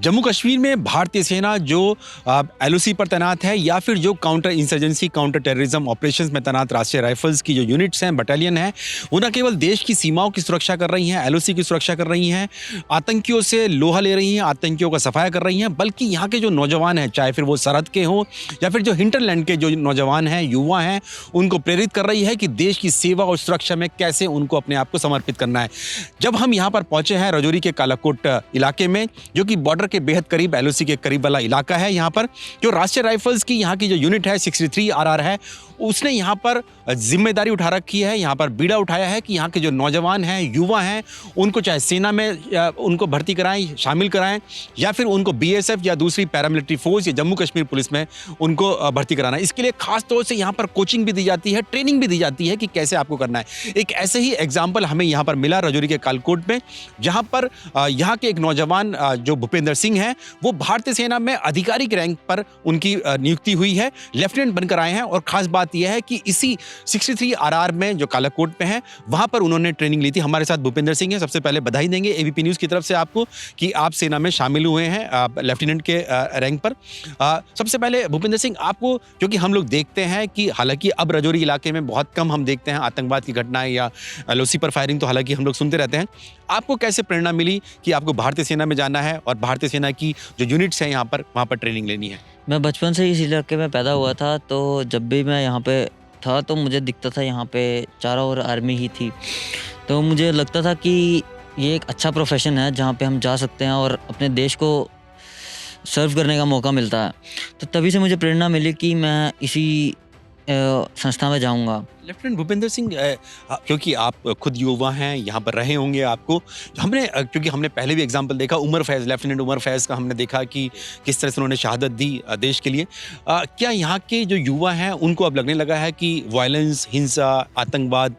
जम्मू कश्मीर में भारतीय सेना जो एलओसी पर तैनात है या फिर जो counter insurgency counter terrorism operations में तैनात राष्ट्रीय राइफल्स की जो यूनिट्स हैं, बटालियन है, वो न केवल देश की सीमाओं की सुरक्षा कर रही हैं, एलओसी की सुरक्षा कर रही हैं, आतंकियों से लोहा ले रही हैं, आतंकियों का सफाया कर रही हैं, बल्कि यहाँ के जो नौजवान हैं, चाहे फिर वो सरहद के हों या फिर जो हिंटरलैंड के जो नौजवान हैं, युवा हैं, उनको प्रेरित कर रही है कि देश की सेवा और सुरक्षा में कैसे उनको अपने आप को समर्पित करना है। जब हम यहाँ पर पहुँचे हैं राजौरी के कालाकोट इलाके में, जो कि बॉर्डर के बेहद करीब, एलओसी के करीब वाला इलाका है, यहाँ पर जो राष्ट्रीय राइफल्स की यहाँ की जो यूनिट है 63 RR है, उसने यहाँ पर जिम्मेदारी उठा रखी है, यहाँ पर बीड़ा उठाया है कि यहाँ के जो नौजवान हैं, युवा हैं, उनको चाहे सेना में उनको भर्ती कराएं, शामिल कराएं, या फिर उनको बीएसएफ या दूसरी पैरामिलिट्री फोर्स या जम्मू कश्मीर पुलिस में उनको भर्ती कराना है। इसके लिए खास तौर से यहाँ पर कोचिंग भी दी जाती है, ट्रेनिंग भी दी जाती है कि कैसे आपको करना है। एक ऐसे ही एग्जाम्पल हमें यहाँ पर मिला राजौरी के कालकोट में, जहाँ पर यहाँ के एक नौजवान जो भूपेंद्र सिंह हैं, वो भारतीय सेना में अधिकारी के रैंक पर उनकी नियुक्ति हुई है, लेफ्टिनेंट बनकर आए हैं। और खास बात यह है कि इसी 63 RR में जो कालाकोट में है, वहां पर उन्होंने ट्रेनिंग ली थी। हमारे साथ भूपेंद्र सिंह हैं। सबसे पहले बधाई देंगे एबीपी न्यूज़ की तरफ से आपको कि आप सेना में शामिल हुए हैं लेफ्टिनेंट के रैंक पर। सबसे पहले भूपेंद्र सिंह, आपको, क्योंकि हम लोग देखते हैं कि हालांकि अब राजौरी इलाके में बहुत कम हम देखते हैं आतंकवाद की घटनाएं या एलओसी पर फायरिंग, तो हालांकि हम लोग सुनते रहते हैं, आपको कैसे प्रेरणा मिली कि आपको भारतीय सेना में जाना है और भारतीय सेना की जो यूनिट्स हैं यहाँ पर, वहाँ पर ट्रेनिंग लेनी है? मैं बचपन से इस इलाके में पैदा हुआ था, तो जब भी मैं यहाँ पे था तो मुझे दिखता था यहाँ पे चारों ओर आर्मी ही थी। तो मुझे लगता था कि ये एक अच्छा प्रोफेशन है जहाँ पे हम जा सकते हैं और अपने देश को सर्व करने का मौका मिलता है। तो तभी से मुझे प्रेरणा मिली कि मैं इसी संस्था में जाऊँगा। लेफ्टिनेंट भूपेंद्र सिंह, क्योंकि आप खुद युवा हैं, यहाँ पर रहे होंगे, आपको क्योंकि हमने पहले भी एग्जाम्पल देखा, उमर फैज़, लेफ्टिनेंट उमर फैज़ का हमने देखा कि किस तरह से उन्होंने शहादत दी देश के लिए। क्या यहाँ के जो युवा हैं उनको अब लगने लगा है कि वायलेंस, हिंसा, आतंकवाद,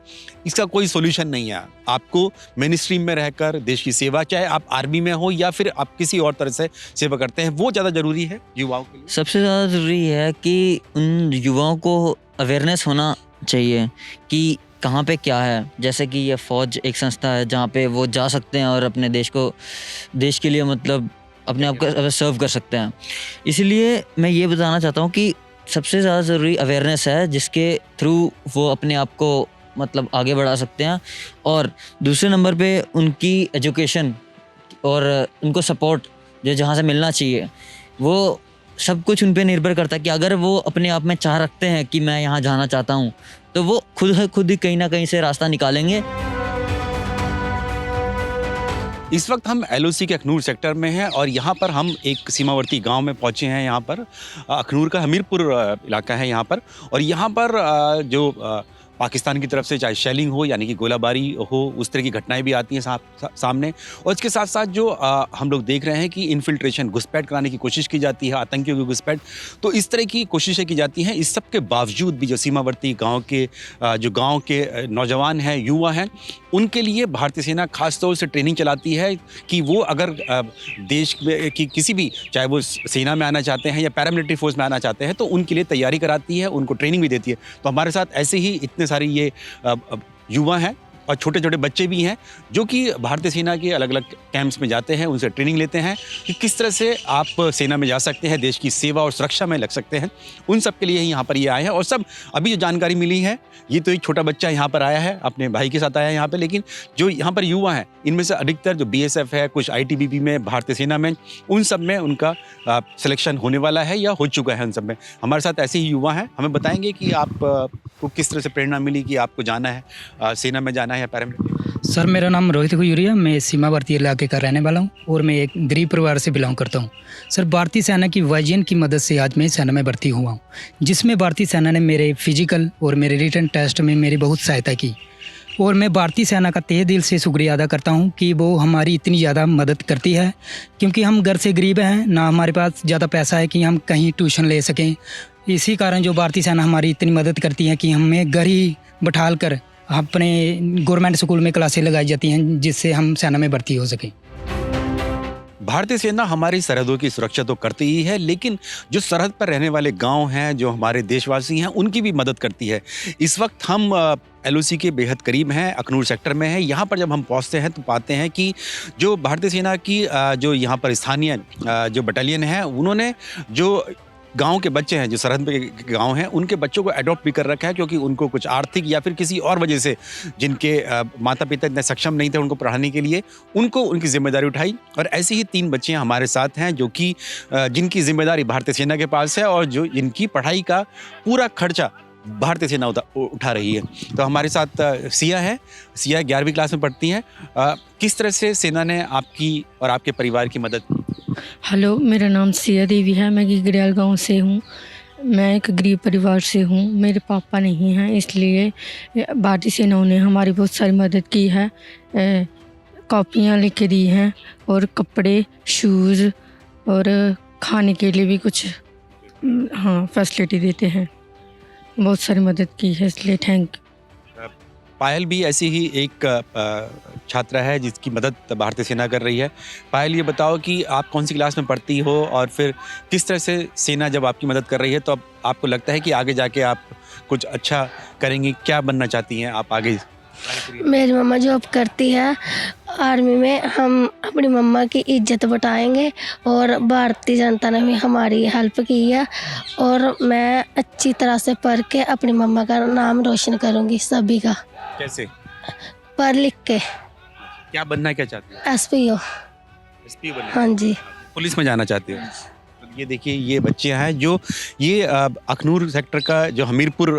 इसका कोई सोल्यूशन नहीं है? आपको मेन स्ट्रीम में रहकर देश की सेवा, चाहे आप आर्मी में हो या फिर आप किसी और तरह से सेवा करते हैं, वो ज़्यादा ज़रूरी है युवाओं के लिए? सबसे ज़्यादा ज़रूरी है कि उन युवाओं को अवेयरनेस होना चाहिए कि कहाँ पे क्या है। जैसे कि ये फ़ौज एक संस्था है जहाँ पे वो जा सकते हैं और अपने देश के लिए मतलब अपने आप को सर्व कर सकते हैं। इसलिए मैं ये बताना चाहता हूँ कि सबसे ज़्यादा ज़रूरी अवेयरनेस है, जिसके थ्रू वो अपने आप को मतलब आगे बढ़ा सकते हैं। और दूसरे नंबर पे उनकी एजुकेशन और उनको सपोर्ट जो जहाँ से मिलना चाहिए, वो सब कुछ उन पे निर्भर करता है कि अगर वो अपने आप में चाह रखते हैं कि मैं यहाँ जाना चाहता हूँ, तो वो खुद ही कहीं ना कहीं से रास्ता निकालेंगे। इस वक्त हम एलओसी के अखनूर सेक्टर में हैं और यहाँ पर हम एक सीमावर्ती गांव में पहुँचे हैं। यहाँ पर अखनूर का हमीरपुर इलाका है यहाँ पर, और यहाँ पर जो पाकिस्तान की तरफ से चाहे शेलिंग हो यानी कि गोलाबारी हो, उस तरह की घटनाएं भी आती हैं सामने। और इसके साथ साथ जो हम लोग देख रहे हैं कि इन्फिल्ट्रेशन, घुसपैठ कराने की कोशिश की जाती है, आतंकियों की घुसपैठ, तो इस तरह की कोशिशें की जाती हैं। इस सब के बावजूद भी जो सीमावर्ती गांव के नौजवान हैं, युवा हैं, उनके लिए भारतीय सेना खास तौर से ट्रेनिंग चलाती है कि वो अगर देश की किसी भी, चाहे वो सेना में आना चाहते हैं या पैरामिलिट्री फोर्स में आना चाहते हैं, तो उनके लिए तैयारी कराती है, उनको ट्रेनिंग भी देती है। तो हमारे साथ ऐसे ही इतने सारे ये युवा हैं और छोटे छोटे बच्चे भी हैं जो कि भारतीय सेना के अलग अलग कैंप्स में जाते हैं, उनसे ट्रेनिंग लेते हैं कि किस तरह से आप सेना में जा सकते हैं, देश की सेवा और सुरक्षा में लग सकते हैं। उन सब के लिए ही यहाँ पर ये आए हैं। और सब अभी जो जानकारी मिली है, ये तो एक छोटा बच्चा यहाँ पर आया है, अपने भाई के साथ आया है यहाँ पर, लेकिन जो यहाँ पर युवा हैं, इनमें से अधिकतर जो बीएसएफ है, कुछ आईटीबीपी में, भारतीय सेना में, उन सब में उनका सिलेक्शन होने वाला है या हो चुका है उन सब में। हमारे साथ ऐसे ही युवा हैं, हमें बताएंगे कि आप को किस तरह से प्रेरणा मिली कि आपको जाना है, सेना में जाना है या पैरामिलिट्री? सर, मेरा नाम रोहित गुजरिया, मैं सीमावर्ती इलाके का रहने वाला हूं और मैं एक गरीब परिवार से बिलोंग करता हूं। सर, भारतीय सेना की वाईजीएन की मदद से आज मैं सेना में भर्ती हुआ हूं, जिसमें भारतीय सेना ने मेरे फिजिकल और मेरे रिटन टेस्ट में मेरी बहुत सहायता की। और मैं भारतीय सेना का तहे दिल से शुक्रिया अदा करता हूं कि वो हमारी इतनी ज़्यादा मदद करती है, क्योंकि हम घर से गरीब हैं, ना हमारे पास ज़्यादा पैसा है कि हम कहीं ट्यूशन ले सकें। इसी कारण जो भारतीय सेना हमारी इतनी मदद करती है कि हमें घर ही बैठाल कर अपने गवर्नमेंट स्कूल में क्लासें लगाई जाती हैं, जिससे हम सेना में भर्ती हो सकें। भारतीय सेना हमारी सरहदों की सुरक्षा तो करती ही है, लेकिन जो सरहद पर रहने वाले गांव हैं, जो हमारे देशवासी हैं, उनकी भी मदद करती है। इस वक्त हम एलओसी के बेहद करीब हैं, अखनूर सेक्टर में है। यहाँ पर जब हम पहुँचते हैं तो पाते हैं कि जो भारतीय सेना की जो यहाँ पर स्थानीय जो बटालियन है, उन्होंने जो गाँव के बच्चे हैं, जो सरहद पे के गाँव हैं, उनके बच्चों को अडॉप्ट भी कर रखा है, क्योंकि उनको कुछ आर्थिक या फिर किसी और वजह से जिनके माता पिता इतने सक्षम नहीं थे उनको पढ़ाने के लिए, उनको उनकी जिम्मेदारी उठाई। और ऐसी ही 3 बच्चियाँ हमारे साथ हैं जो कि जिनकी जिम्मेदारी भारतीय सेना के पास है और जो इनकी पढ़ाई का पूरा खर्चा भारतीय सेना उठा रही है। तो हमारे साथ सिया है। सिया 11वीं क्लास में पढ़ती हैं। किस तरह से सेना ने आपकी और आपके परिवार की मदद की? हेलो, मेरा नाम सिया देवी है। मैं गिगड़ियाल गांव से हूँ। मैं एक गरीब परिवार से हूँ। मेरे पापा नहीं हैं, इसलिए भारतीय सेना ने हमारी बहुत सारी मदद की है। कॉपियाँ लेके दी हैं और कपड़े, शूज़ और खाने के लिए भी कुछ फैसिलिटी देते हैं। बहुत सारी मदद की है, इसलिए थैंक यू। पायल भी ऐसी ही एक छात्रा है जिसकी मदद भारतीय सेना कर रही है। पायल, ये बताओ कि आप कौन सी क्लास में पढ़ती हो और फिर किस तरह से सेना जब आपकी मदद कर रही है तो अब आपको लगता है कि आगे जाके आप कुछ अच्छा करेंगी? क्या बनना चाहती हैं आप आगे? मेरी मम्मा जॉब करती है आर्मी में। हम अपनी मम्मा की इज्जत बढ़ाएंगे और भारतीय जनता ने भी हमारी हेल्प की है और मैं अच्छी तरह से पढ़ के अपनी मम्मा का नाम रोशन करूंगी, सभी का। कैसे? पढ़ लिख के। क्या बनना क्या चाहती हो? SPO। एसपी बनना? हाँ जी। पुलिस में जाना चाहती हो? ये देखिए, ये बच्चे हैं जो ये अखनूर सेक्टर का जो हमीरपुर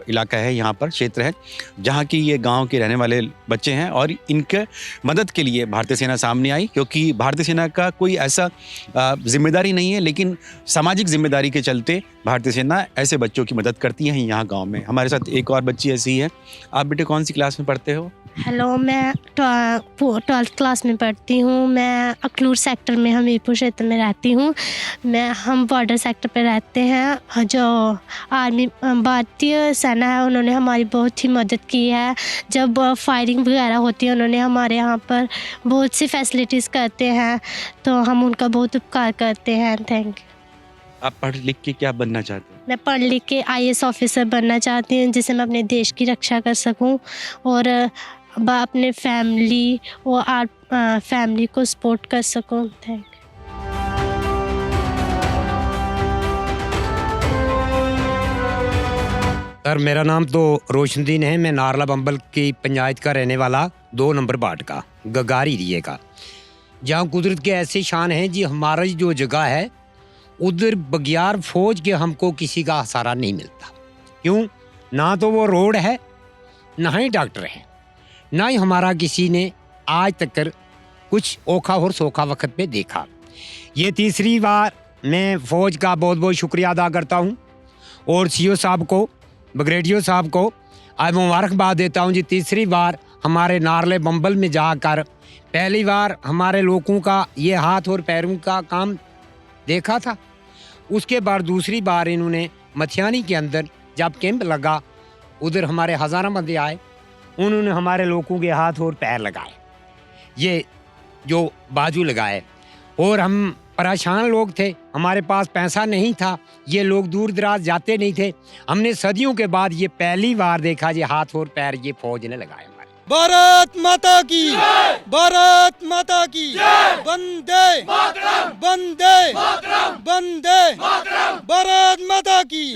इलाका है, यहाँ पर क्षेत्र है जहाँ की ये गांव के रहने वाले बच्चे हैं और इनके मदद के लिए भारतीय सेना सामने आई, क्योंकि भारतीय सेना का कोई ऐसा जिम्मेदारी नहीं है, लेकिन सामाजिक जिम्मेदारी के चलते भारतीय सेना ऐसे बच्चों की मदद करती है यहाँ गाँव में। हमारे साथ एक और बच्ची ऐसी है। आप बेटे कौन सी क्लास में पढ़ते हो? हेलो, मैं 12th क्लास में पढ़ती हूँ। मैं अखनूर सेक्टर में हमीरपुर क्षेत्र में रहती हूँ। हम बॉर्डर सेक्टर पे रहते हैं। जो आर्मी भारतीय सेना है उन्होंने हमारी बहुत ही मदद की है। जब फायरिंग वगैरह होती है उन्होंने हमारे यहाँ पर बहुत सी फैसिलिटीज़ करते हैं, तो हम उनका बहुत उपकार करते हैं। Thank you. आप पढ़ लिख के क्या बनना चाहते हो? मैं पढ़ लिख के IAS ऑफिसर बनना चाहती हूँ, जिससे मैं अपने देश की रक्षा कर सकूँ और अपने फैमिली और फैमिली को सपोर्ट कर सकूं। Thank you. सर, मेरा नाम तो रोशनदीन है। मैं नारला बंबल की पंचायत का रहने वाला 2 नंबर वार्ड का, गगारी एरिए का, जहाँ कुदरत के ऐसे शान हैं जी। हमारी जो जगह है उधर बगैर फौज के हमको किसी का सहारा नहीं मिलता। क्यों? ना तो वो रोड है, ना ही डॉक्टर है, ना ही हमारा किसी ने आज तक कुछ ओखा और सोखा वक्त पे देखा। ये तीसरी बार मैं फ़ौज का बहुत बहुत शुक्रिया अदा करता हूँ और CO साहब को, ब्रिगेडियर साहब को आज मुबारकबाद देता हूँ जी। तीसरी बार हमारे नारले बंबल में जाकर पहली बार हमारे लोगों का ये हाथ और पैरों का काम देखा था। उसके बाद दूसरी बार इन्होंने मथियानी के अंदर जब कैंप लगा, उधर हमारे हज़ारों बंदे आए, उन्होंने हमारे लोगों के हाथ और पैर लगाए, ये जो बाजू लगाए। और हम परेशान लोग थे, हमारे पास पैसा नहीं था, ये लोग दूर दराज जाते नहीं थे। हमने सदियों के बाद ये पहली बार देखा जी हाथ और पैर ये फौज ने लगाए हमारे। भारत माता की, भारत माता की, वंदे वंदे वंदे, भारत माता की।